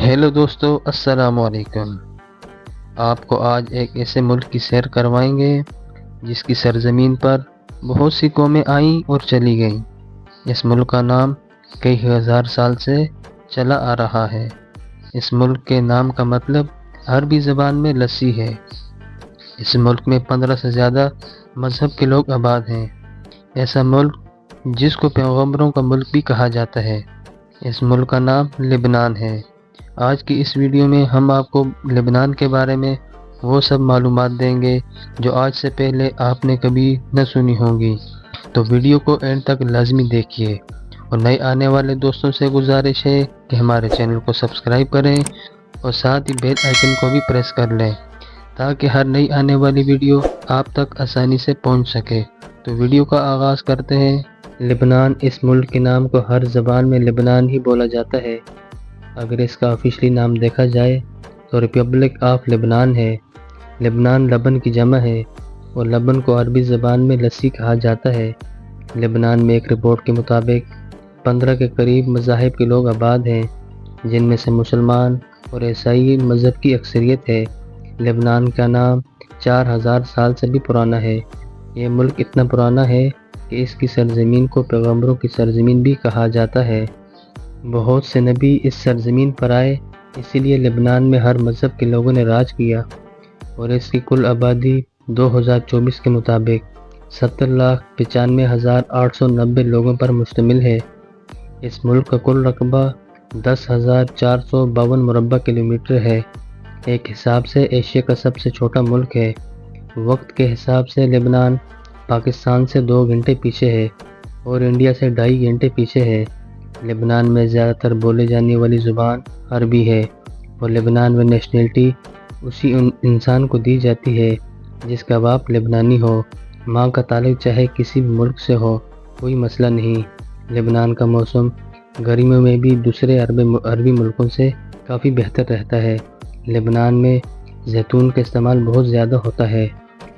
Hello دوستو، السلام علیکم۔ آپ کو آج ایک ایسے ملک کی سیر کروائیں گے جس کی سرزمین پر بہت سی قومیں آئیں اور چلی گئیں۔ اس ملک کا نام کئی ہزار سال سے چلا آ رہا ہے۔ اس ملک کے نام کا مطلب عربی زبان میں لسی ہے۔ اس ملک میں 15 سے زیادہ مذہب کے لوگ آباد ہیں۔ ایسا ملک جس کو پیغمبروں کا ملک بھی کہا جاتا ہے۔ اس ملک کا نام لبنان ہے۔ آج کی اس ویڈیو میں ہم آپ کو لبنان کے بارے میں وہ سب معلومات دیں گے جو آج سے پہلے آپ نے کبھی نہ سنی ہوں گی، تو ویڈیو کو اینڈ تک لازمی دیکھیے۔ اور نئے آنے والے دوستوں سے گزارش ہے کہ ہمارے چینل کو سبسکرائب کریں اور ساتھ ہی بیل آئیکن کو بھی پریس کر لیں تاکہ ہر نئی آنے والی ویڈیو آپ تک آسانی سے پہنچ سکے۔ تو ویڈیو کا آغاز کرتے ہیں۔ لبنان، اس ملک کے نام کو ہر زبان میں لبنان ہی بولا جاتا ہے۔ اگر اس کا آفیشلی نام دیکھا جائے تو ریپبلک آف لبنان ہے۔ لبنان لبن کی جمع ہے اور لبن کو عربی زبان میں لسی کہا جاتا ہے۔ لبنان میں ایک رپورٹ کے مطابق 15 کے قریب مذاہب کے لوگ آباد ہیں، جن میں سے مسلمان اور عیسائی مذہب کی اکثریت ہے۔ لبنان کا نام 4000 سال سے بھی پرانا ہے۔ یہ ملک اتنا پرانا ہے کہ اس کی سرزمین کو پیغمبروں کی سرزمین بھی کہا جاتا ہے۔ بہت سے نبی اس سرزمین پر آئے، اسی لیے لبنان میں ہر مذہب کے لوگوں نے راج کیا، اور اس کی کل آبادی 2024 کے مطابق 70,95,890 لوگوں پر مشتمل ہے۔ اس ملک کا کل رقبہ 10,452 مربع کلومیٹر ہے۔ ایک حساب سے ایشیا کا سب سے چھوٹا ملک ہے۔ وقت کے حساب سے لبنان پاکستان سے 2 گھنٹے پیچھے ہے اور انڈیا سے 2.5 گھنٹے پیچھے ہے۔ لبنان میں زیادہ تر بولے جانے والی زبان عربی ہے، اور لبنان میں نیشنلٹی اسی انسان کو دی جاتی ہے جس کا باپ لبنانی ہو۔ ماں کا تعلق چاہے کسی بھی ملک سے ہو، کوئی مسئلہ نہیں۔ لبنان کا موسم گرمیوں میں بھی دوسرے عربی ملکوں سے کافی بہتر رہتا ہے۔ لبنان میں زیتون کا استعمال بہت زیادہ ہوتا ہے۔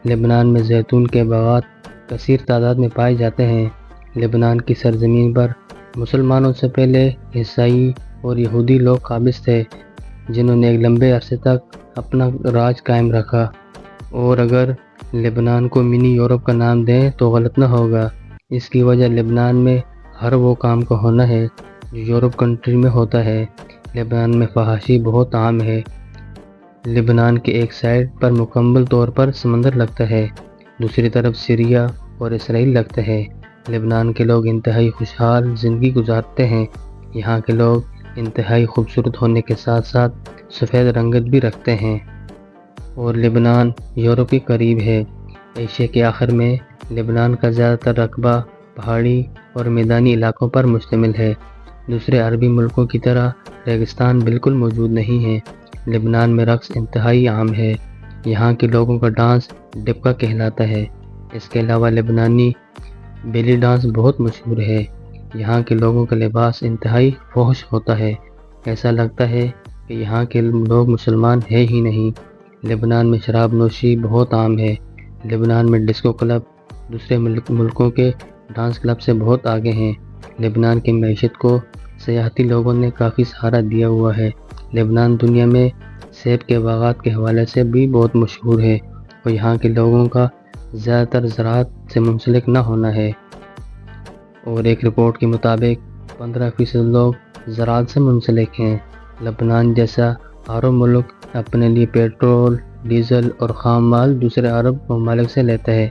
لبنان میں زیتون کے باغات کثیر تعداد میں پائے جاتے ہیں۔ لبنان کی سرزمین پر مسلمانوں سے پہلے عیسائی اور یہودی لوگ قابض تھے، جنہوں نے ایک لمبے عرصے تک اپنا راج قائم رکھا۔ اور اگر لبنان کو منی یورپ کا نام دیں تو غلط نہ ہوگا۔ اس کی وجہ لبنان میں ہر وہ کام کا ہونا ہے جو یورپ کنٹری میں ہوتا ہے۔ لبنان میں فحاشی بہت عام ہے۔ لبنان کے ایک سائڈ پر مکمل طور پر سمندر لگتا ہے، دوسری طرف سیریا اور اسرائیل لگتا ہے۔ لبنان کے لوگ انتہائی خوشحال زندگی گزارتے ہیں۔ یہاں کے لوگ انتہائی خوبصورت ہونے کے ساتھ ساتھ سفید رنگت بھی رکھتے ہیں، اور لبنان یورپ کے قریب ہے۔ ایشیا کے آخر میں لبنان کا زیادہ تر رقبہ پہاڑی اور میدانی علاقوں پر مشتمل ہے۔ دوسرے عربی ملکوں کی طرح ریگستان بالکل موجود نہیں ہے۔ لبنان میں رقص انتہائی عام ہے۔ یہاں کے لوگوں کا ڈانس ڈبکا کہلاتا ہے۔ اس کے علاوہ لبنانی بیلی ڈانس بہت مشہور ہے۔ یہاں کے لوگوں کا لباس انتہائی فحش ہوتا ہے، ایسا لگتا ہے کہ یہاں کے لوگ مسلمان ہیں ہی نہیں۔ لبنان میں شراب نوشی بہت عام ہے۔ لبنان میں ڈسکو کلب دوسرے ملکوں کے ڈانس کلب سے بہت آگے ہیں۔ لبنان کی معیشت کو سیاحتی لوگوں نے کافی سہارا دیا ہوا ہے۔ لبنان دنیا میں سیب کے باغات کے حوالے سے بھی بہت مشہور ہے، اور یہاں کے لوگوں کا زیادہ تر زراعت سے منسلک نہ ہونا ہے، اور ایک رپورٹ کے مطابق 15% لوگ زراعت سے منسلک ہیں۔ لبنان جیسا عرب ملک اپنے لیے پیٹرول، ڈیزل اور خام مال دوسرے عرب ممالک سے لیتا ہے۔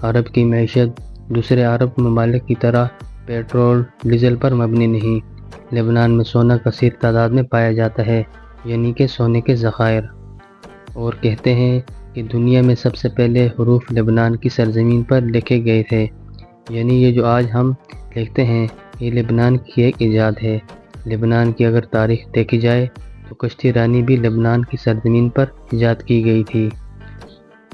عرب کی معیشت دوسرے عرب ممالک کی طرح پیٹرول، ڈیزل پر مبنی نہیں۔ لبنان میں سونا کثیر تعداد میں پایا جاتا ہے، یعنی کہ سونے کے ذخائر، اور کہتے ہیں کہ دنیا میں سب سے پہلے حروف لبنان کی سرزمین پر لکھے گئے تھے، یعنی یہ جو آج ہم لکھتے ہیں یہ لبنان کی ایک ایجاد ہے۔ لبنان کی اگر تاریخ دیکھی جائے تو کشتی رانی بھی لبنان کی سرزمین پر ایجاد کی گئی تھی،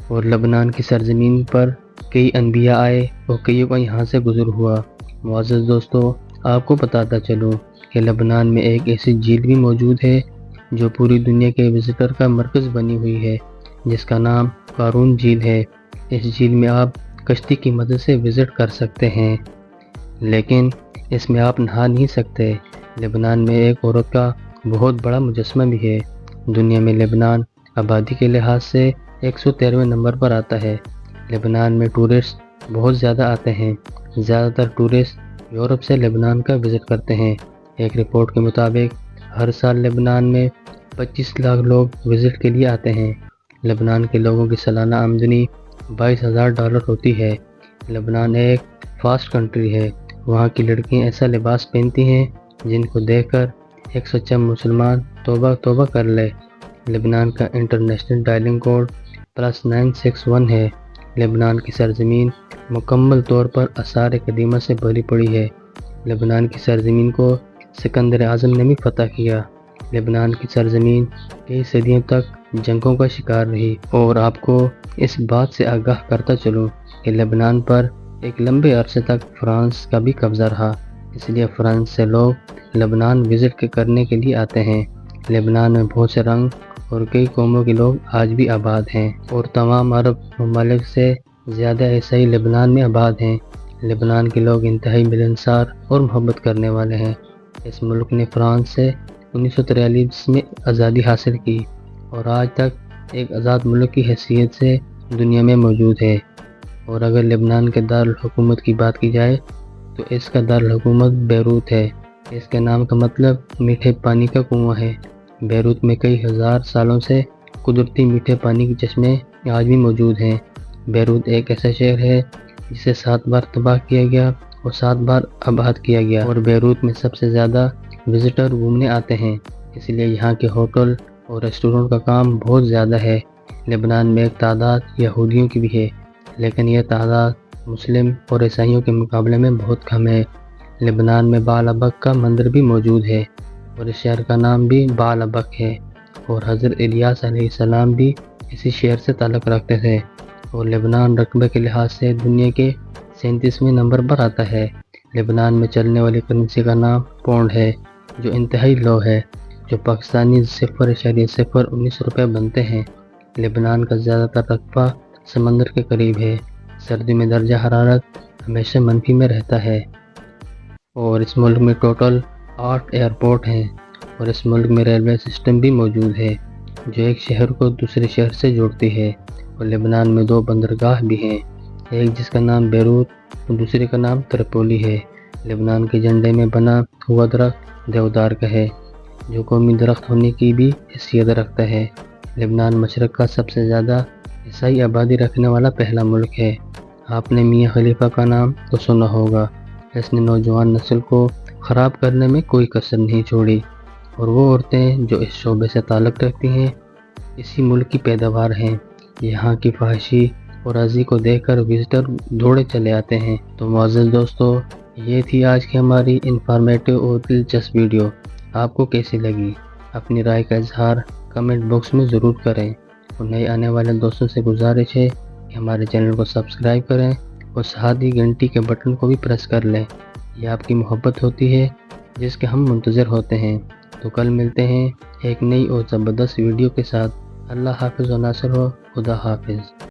اور لبنان کی سرزمین پر کئی انبیاء آئے اور کئیوں کا یہاں سے گزر ہوا۔ معزز دوستو، آپ کو بتاتا چلوں کہ لبنان میں ایک ایسی جھیل بھی موجود ہے جو پوری دنیا کے وزٹر کا مرکز بنی ہوئی ہے، جس کا نام قارون جھیل ہے۔ اس جھیل میں آپ کشتی کی مدد سے وزٹ کر سکتے ہیں، لیکن اس میں آپ نہا نہیں سکتے۔ لبنان میں ایک عورت کا بہت بڑا مجسمہ بھی ہے۔ دنیا میں لبنان آبادی کے لحاظ سے 113ویں نمبر پر آتا ہے۔ لبنان میں ٹورسٹ بہت زیادہ آتے ہیں۔ زیادہ تر ٹورسٹ یورپ سے لبنان کا وزٹ کرتے ہیں۔ ایک رپورٹ کے مطابق ہر سال لبنان میں 25 لاکھ لوگ وزٹ کے لیے آتے ہیں۔ لبنان کے لوگوں کی سالانہ آمدنی $22,000 ہوتی ہے۔ لبنان ایک فاسٹ کنٹری ہے۔ وہاں کی لڑکیاں ایسا لباس پہنتی ہیں جن کو دیکھ کر ایک سچا مسلمان توبہ توبہ کر لے۔ لبنان کا انٹرنیشنل ڈائلنگ کوڈ +961 ہے۔ لبنان کی سرزمین مکمل طور پر آثار قدیمہ سے بھری پڑی ہے۔ لبنان کی سرزمین کو سکندر اعظم نے بھی فتح کیا۔ لبنان کی سرزمین کئی صدیوں تک جنگوں کا شکار رہی، اور آپ کو اس بات سے آگاہ کرتا چلوں کہ لبنان پر ایک لمبے عرصے تک فرانس کا بھی قبضہ رہا، اس لیے فرانس سے لوگ لبنان وزٹ کرنے کے لیے آتے ہیں۔ لبنان میں بہت سے رنگ اور کئی قوموں کے لوگ آج بھی آباد ہیں، اور تمام عرب ممالک سے زیادہ عیسائی لبنان میں آباد ہیں۔ لبنان کے لوگ انتہائی ملنسار اور محبت کرنے والے ہیں۔ اس ملک نے فرانس سے 1943 میں آزادی حاصل کی، اور آج تک ایک آزاد ملک کی حیثیت سے دنیا میں موجود ہے۔ اور اگر لبنان کے دارالحکومت کی بات کی جائے تو اس کا دارالحکومت بیروت ہے۔ اس کے نام کا مطلب میٹھے پانی کا کنواں ہے۔ بیروت میں کئی ہزار سالوں سے قدرتی میٹھے پانی کے چشمے آج بھی موجود ہیں۔ بیروت ایک ایسا شہر ہے جسے 7 بار تباہ کیا گیا اور 7 بار آباد کیا گیا، اور بیروت میں سب سے زیادہ وزٹر گھومنے آتے ہیں، اس لیے یہاں کے ہوٹل اور ریسٹورنٹ کا کام بہت زیادہ ہے۔ لبنان میں ایک تعداد یہودیوں کی بھی ہے، لیکن یہ تعداد مسلم اور عیسائیوں کے مقابلے میں بہت کم ہے۔ لبنان میں بعل-ابک کا مندر بھی موجود ہے، اور اس شہر کا نام بھی بعل-ابک ہے، اور حضرت الیاس علیہ السلام بھی اسی شہر سے تعلق رکھتے تھے۔ اور لبنان رقبے کے لحاظ سے دنیا کے 37ویں نمبر پر آتا ہے۔ لبنان میں چلنے والی کرنسی کا نام پونڈ ہے، جو انتہائی لو ہے، جو پاکستانی 0.019 روپے بنتے ہیں۔ لبنان کا زیادہ تر رقبہ سمندر کے قریب ہے۔ سردی میں درجہ حرارت ہمیشہ منفی میں رہتا ہے، اور اس ملک میں ٹوٹل 8 ایئرپورٹ ہیں، اور اس ملک میں ریلوے سسٹم بھی موجود ہے جو ایک شہر کو دوسرے شہر سے جوڑتی ہے۔ اور لبنان میں 2 بندرگاہ بھی ہیں، ایک جس کا نام بیروت اور دوسرے کا نام ترپولی ہے۔ لبنان کے جھنڈے میں بنا ہوا درخت دیودار کا ہے، جو قومی درخت ہونے کی بھی حیثیت رکھتا ہے۔ لبنان مشرق کا سب سے زیادہ عیسائی آبادی رکھنے والا پہلا ملک ہے۔ آپ نے میاں خلیفہ کا نام تو سنا ہوگا۔ اس نے نوجوان نسل کو خراب کرنے میں کوئی کسر نہیں چھوڑی، اور وہ عورتیں جو اس شعبے سے تعلق رکھتی ہیں اسی ملک کی پیداوار ہیں۔ یہاں کی فحاشی اور ازی کو دیکھ کر وزٹر دوڑے چلے آتے ہیں۔ تو معزز دوستو، یہ تھی آج کی ہماری انفارمیٹو اور دلچسپ ویڈیو۔ آپ کو کیسی لگی؟ اپنی رائے کا اظہار کمنٹ باکس میں ضرور کریں، اور نئے آنے والے دوستوں سے گزارش ہے کہ ہمارے چینل کو سبسکرائب کریں اور ساتھ ہی گھنٹی کے بٹن کو بھی پریس کر لیں۔ یہ آپ کی محبت ہوتی ہے جس کے ہم منتظر ہوتے ہیں۔ تو کل ملتے ہیں ایک نئی اور زبردست ویڈیو کے ساتھ۔ اللہ حافظ و ناصر ہو۔ خدا حافظ۔